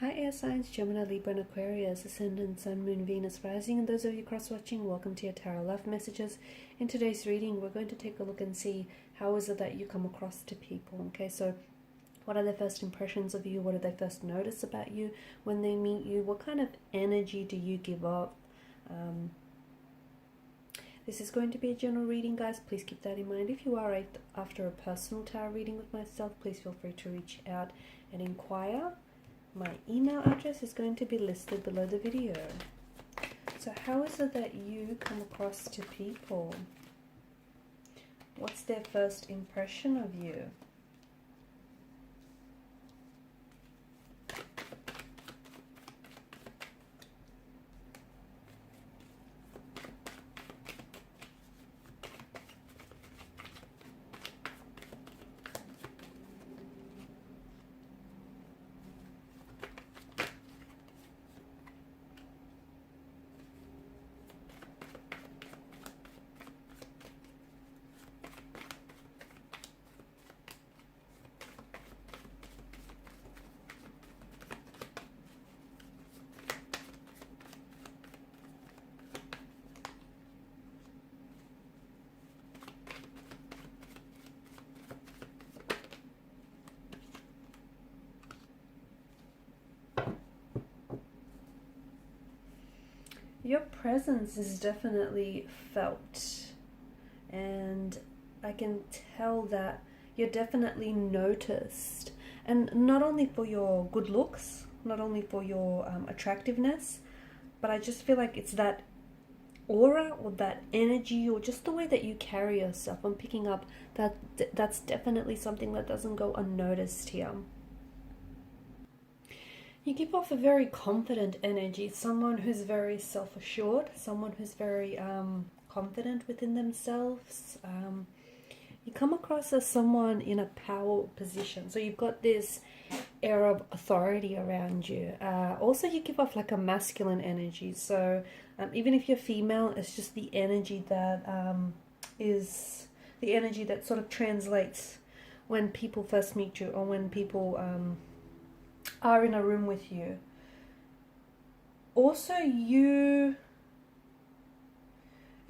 Hi air signs, Gemini, Libra and Aquarius, Ascendant, Sun, Moon, Venus, Rising, and those of you cross-watching, welcome to your Tarot Love Messages. In today's reading, we're going to take a look and see how is it that you come across to people, okay? So what are their first impressions of you? What do they first notice about you when they meet you? What kind of energy do you give off? This is going to be a general reading, guys. Please keep that in mind. If you are after a personal tarot reading with myself, please feel free to reach out and inquire. My email address is going to be listed below the video. So how is it that you come across to people? What's their first impression of you? Your presence is definitely felt, and I can tell that you're definitely noticed, and not only for your good looks, not only for your attractiveness, but I just feel like it's that aura or that energy or just the way that you carry yourself. I'm picking up that that's definitely something that doesn't go unnoticed here. You give off a very confident energy, someone who's very self-assured, someone who's very confident within themselves. You come across as someone in a power position, so you've got this air of authority around you. Also, you give off like a masculine energy, so even if you're female, it's just the energy that is the energy that sort of translates when people first meet you, or when people are in a room with you. Also, you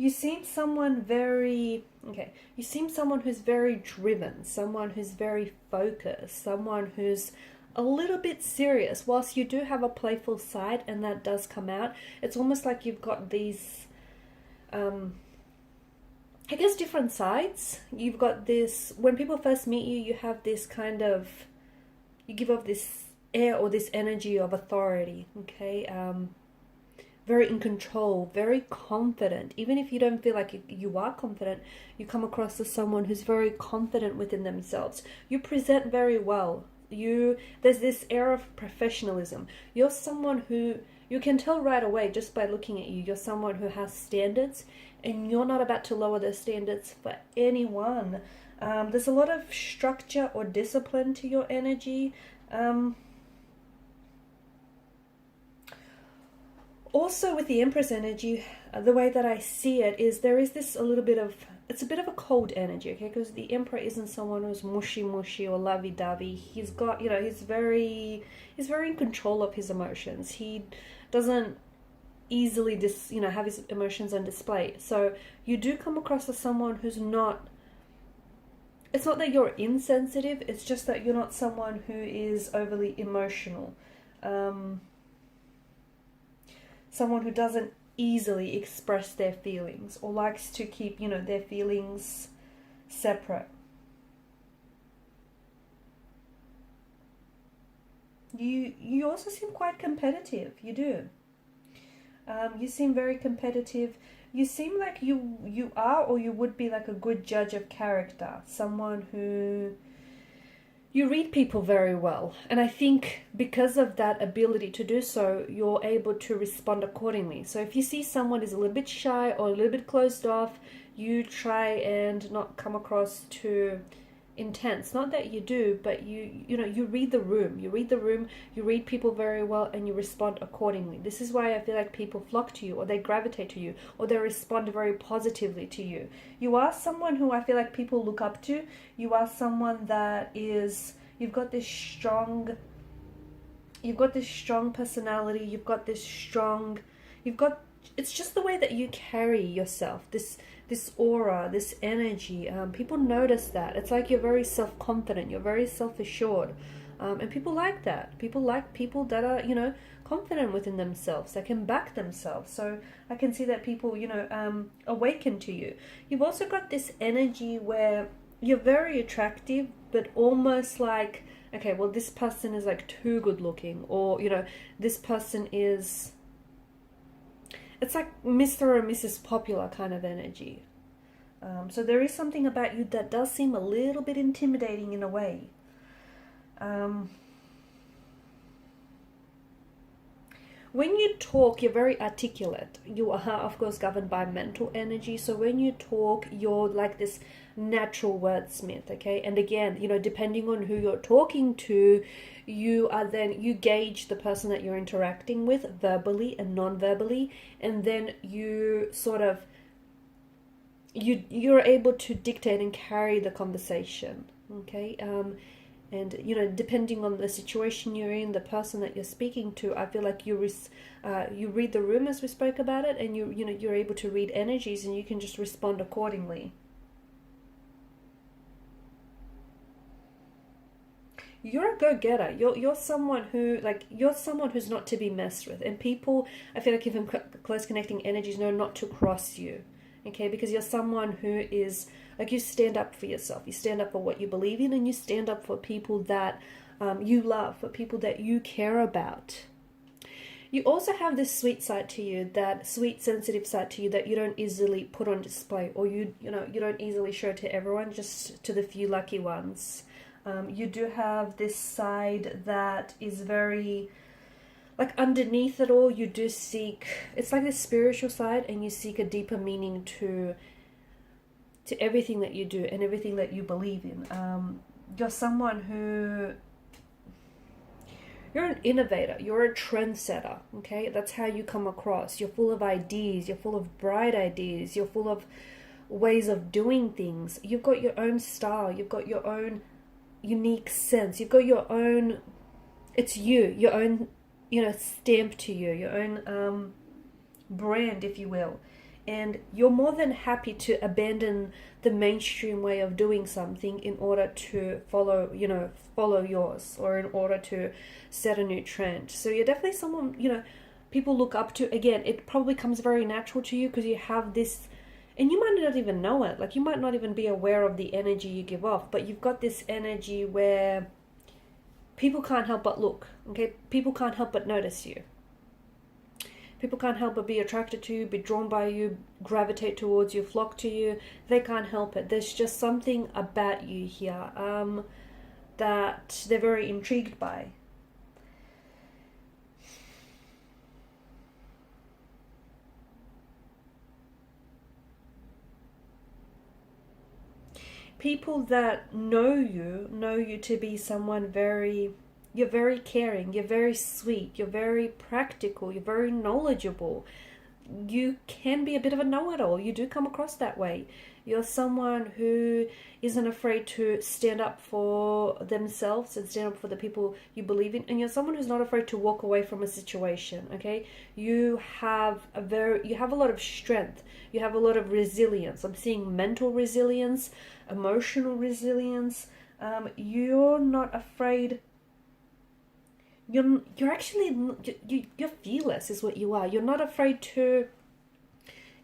seem someone very, you seem someone who's very driven, someone who's very focused, someone who's a little bit serious. Whilst you do have a playful side, and that does come out, it's almost like you've got these, I guess, different sides. You've got this, when people first meet you, you have this kind of, you give off this air or this energy of authority, okay? Very in control, very confident. Even if you don't feel like you are confident, you come across as someone who's very confident within themselves. You present very well. There's this air of professionalism. You're someone who, you can tell right away just by looking at you, you're someone who has standards, and you're not about to lower those standards for anyone. There's a lot of structure or discipline to your energy. Also, with the Empress energy, the way that I see it is there is this it's a bit of a cold energy, okay? Because the Emperor isn't someone who's mushy or lovey-dovey. He's got, he's very in control of his emotions. He doesn't easily have his emotions on display. So you do come across as someone who's not, it's not that you're insensitive, it's just that you're not someone who is overly emotional. Someone who doesn't easily express their feelings, or likes to keep, their feelings separate. You also seem quite competitive. You do. You seem very competitive. You seem like you are, or you would be, like a good judge of character. Someone who, you read people very well, and I think because of that ability to do so, you're able to respond accordingly. So if you see someone is a little bit shy or a little bit closed off, you try and not come across too intense. Not that you do, but you read the room. You read people very well, and you respond accordingly. This is why I feel like people flock to you, or they gravitate to you, or they respond very positively to you. You are someone who I feel like people look up to. You are someone that is, you've got this strong You've got this strong personality. You've got this strong, you've got, it's just the way that you carry yourself, this aura, this energy. People notice that. It's like you're very self-confident, you're very self-assured. And people like that. People like people that are, you know, confident within themselves, that can back themselves. So I can see that people, you know, awaken to you. You've also got this energy where you're very attractive, but almost like, okay, well, this person is like too good looking, or, you know, this person is, it's like Mr. or Mrs. Popular kind of energy. So there is something about you that does seem a little bit intimidating in a way. When you talk, you're very articulate. You are, of course, governed by mental energy. So when you talk, you're like this natural wordsmith, okay? And again, you know, depending on who you're talking to, you gauge the person that you're interacting with verbally and non-verbally, and then you sort of, you're able to dictate and carry the conversation, okay? And, you know, depending on the situation you're in, the person that you're speaking to, I feel like you read the room, as we spoke about it, and you know, you're able to read energies, and you can just respond accordingly. You're a go-getter. You're someone who, like, you're someone who's not to be messed with. And people, I feel like, even close connecting energies know not to cross you, okay? Because you're someone who is, like, you stand up for yourself. You stand up for what you believe in, and you stand up for people that you love, for people that you care about. You also have this sweet side to you, that sweet, sensitive side to you that you don't easily put on display, or you don't easily show to everyone, just to the few lucky ones. You do have this side that is very, like, underneath it all, you do seek, it's like this spiritual side, and you seek a deeper meaning to everything that you do and everything that you believe in. You're someone who, you're an innovator, you're a trendsetter, okay? That's how you come across. You're full of ideas, you're full of bright ideas, you're full of ways of doing things. You've got your own style, you've got your own unique sense, you've got your own, it's you, your own, you know, stamp to you, your own brand, if you will. And you're more than happy to abandon the mainstream way of doing something in order to follow yours, or in order to set a new trend. So you're definitely someone, you know, people look up to. Again, it probably comes very natural to you because you have this, and you might not even know it. Like, you might not even be aware of the energy you give off, but you've got this energy where people can't help but look, okay? People can't help but notice you. People can't help but be attracted to you, be drawn by you, gravitate towards you, flock to you. They can't help it. There's just something about you here that they're very intrigued by. People that know you to be someone very, you're very caring, you're very sweet, you're very practical, you're very knowledgeable. You can be a bit of a know-it-all. You do come across that way. You're someone who isn't afraid to stand up for themselves and stand up for the people you believe in. And you're someone who's not afraid to walk away from a situation, okay? You have a lot of strength. You have a lot of resilience. I'm seeing mental resilience, emotional resilience. You're not afraid. You're fearless is what you are. You're not afraid to,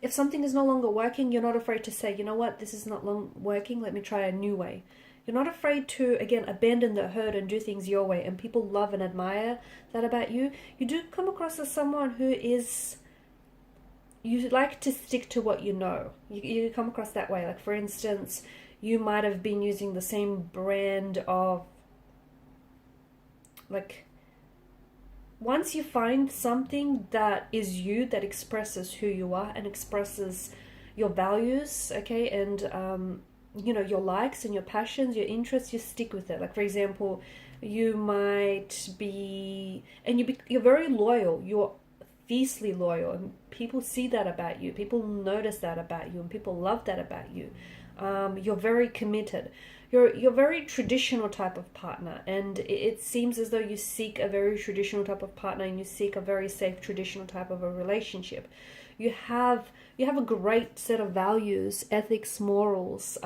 if something is no longer working, you're not afraid to say, you know what, this is not working, let me try a new way. You're not afraid to, again, abandon the herd and do things your way, and people love and admire that about you. You do come across as someone who is, you like to stick to what you know. You come across that way. Like, for instance, you might have been using the same brand of, like, once you find something that is you, that expresses who you are and expresses your values, okay, and your likes and your passions, your interests, you stick with it. Like, for example, you might be, and you're very loyal. You're fiercely loyal, and people see that about you. People notice that about you, and people love that about you. You're very committed. you're a very traditional type of partner, and it seems as though you seek a very traditional type of partner, and you seek a very safe traditional type of a relationship. You have a great set of values, ethics, morals.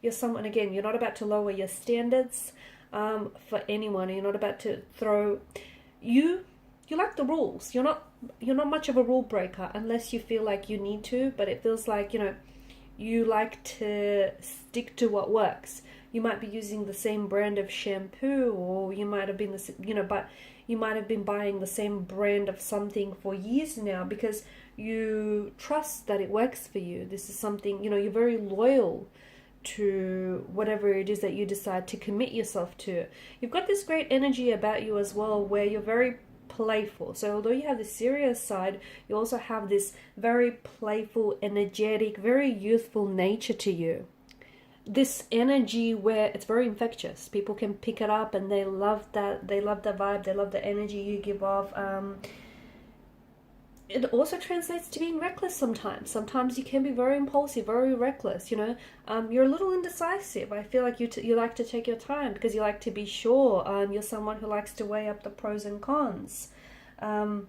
You're someone, again, you're not about to lower your standards for anyone. You're not about to throw you like the rules. You're not much of a rule breaker unless you feel like you need to, but it feels like, you like to stick to what works. You might be using the same brand of shampoo, or you might have been but you might have been buying the same brand of something for years now because you trust that it works for you. This is something, you're very loyal to whatever it is that you decide to commit yourself to. You've got this great energy about you as well, where you're very playful. So although you have the serious side, you also have this very playful, energetic, very youthful nature to you. This energy where it's very infectious. People can pick it up and they love that. They love the vibe. They love the energy you give off. It also translates to being reckless sometimes. Sometimes you can be very impulsive, very reckless, You're a little indecisive. I feel like you like to take your time because you like to be sure. You're someone who likes to weigh up the pros and cons. But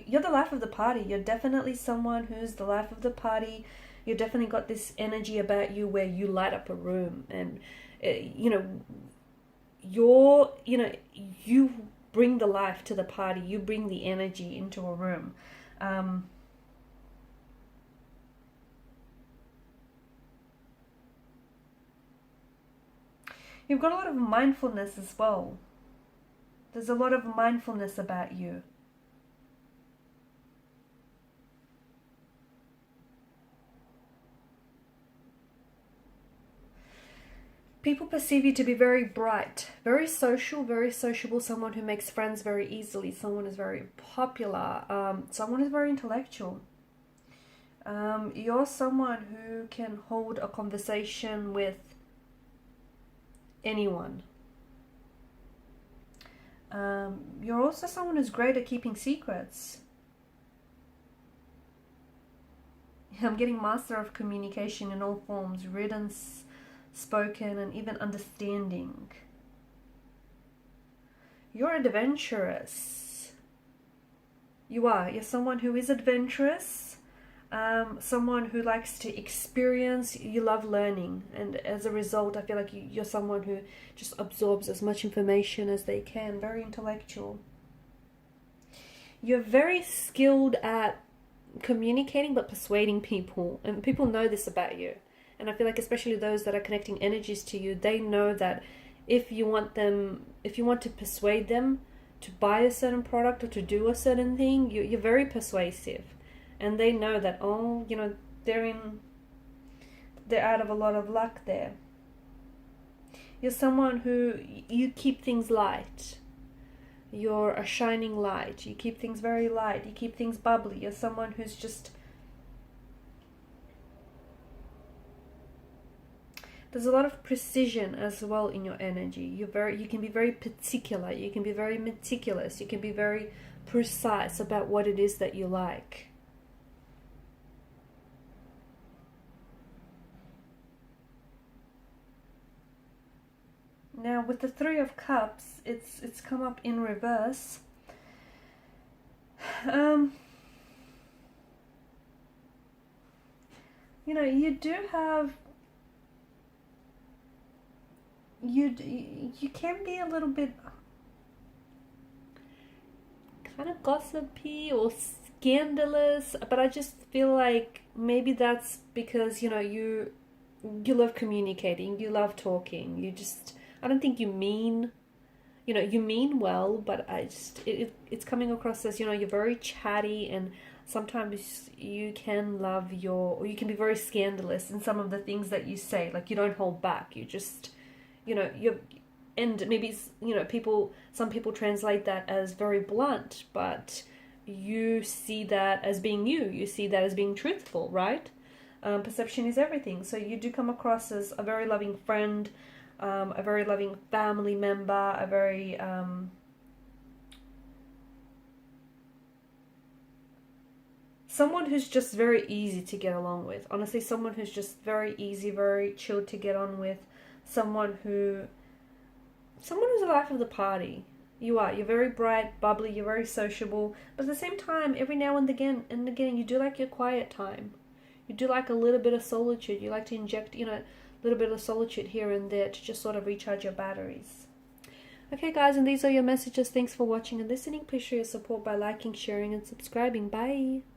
you're the life of the party. You're definitely someone who's the life of the party. You've definitely got this energy about you where you light up a room. And, you bring the life to the party. You bring the energy into a room. You've got a lot of mindfulness as well. There's a lot of mindfulness about you. People perceive you to be very bright, very social, very sociable, someone who makes friends very easily, someone who's very popular, someone who's very intellectual. You're someone who can hold a conversation with anyone. You're also someone who's great at keeping secrets. I'm getting master of communication in all forms, written, spoken, and even understanding. You're adventurous. You are. You're someone who is adventurous, someone who likes to experience. You love learning, and as a result, I feel like you're someone who just absorbs as much information as they can. Very intellectual. You're very skilled at communicating but persuading people, and people know this about you. And I feel like especially those that are connecting energies to you, they know that if you want to persuade them to buy a certain product or to do a certain thing, you're very persuasive. And they know that, they're out of a lot of luck there. You're someone who, you keep things light. You're a shining light. You keep things very light. You keep things bubbly. You're someone who's just... There's a lot of precision as well in your energy. You can be very particular. You can be very meticulous. You can be very precise about what it is that you like. Now with the Three of Cups, it's come up in reverse. You do have... You can be a little bit kind of gossipy or scandalous, but I just feel like maybe that's because you love communicating, you love talking, I don't think you mean well, but it's coming across as you're very chatty, and sometimes you can you can be very scandalous in some of the things that you say. Like, you don't hold back, you just and maybe some people translate that as very blunt, but you see that as being you see that as being truthful, right? Perception is everything. So you do come across as a very loving friend, a very loving family member, a very someone who's just very easy to get along with. Honestly, someone who's just very easy, very chilled to get on with. Someone who's the life of the party. You are. You're very bright, bubbly, you're very sociable. But at the same time, every now and again, you do like your quiet time. You do like a little bit of solitude. You like to inject, a little bit of solitude here and there to just sort of recharge your batteries. Okay, guys, and these are your messages. Thanks for watching and listening. Please show your support by liking, sharing, and subscribing. Bye.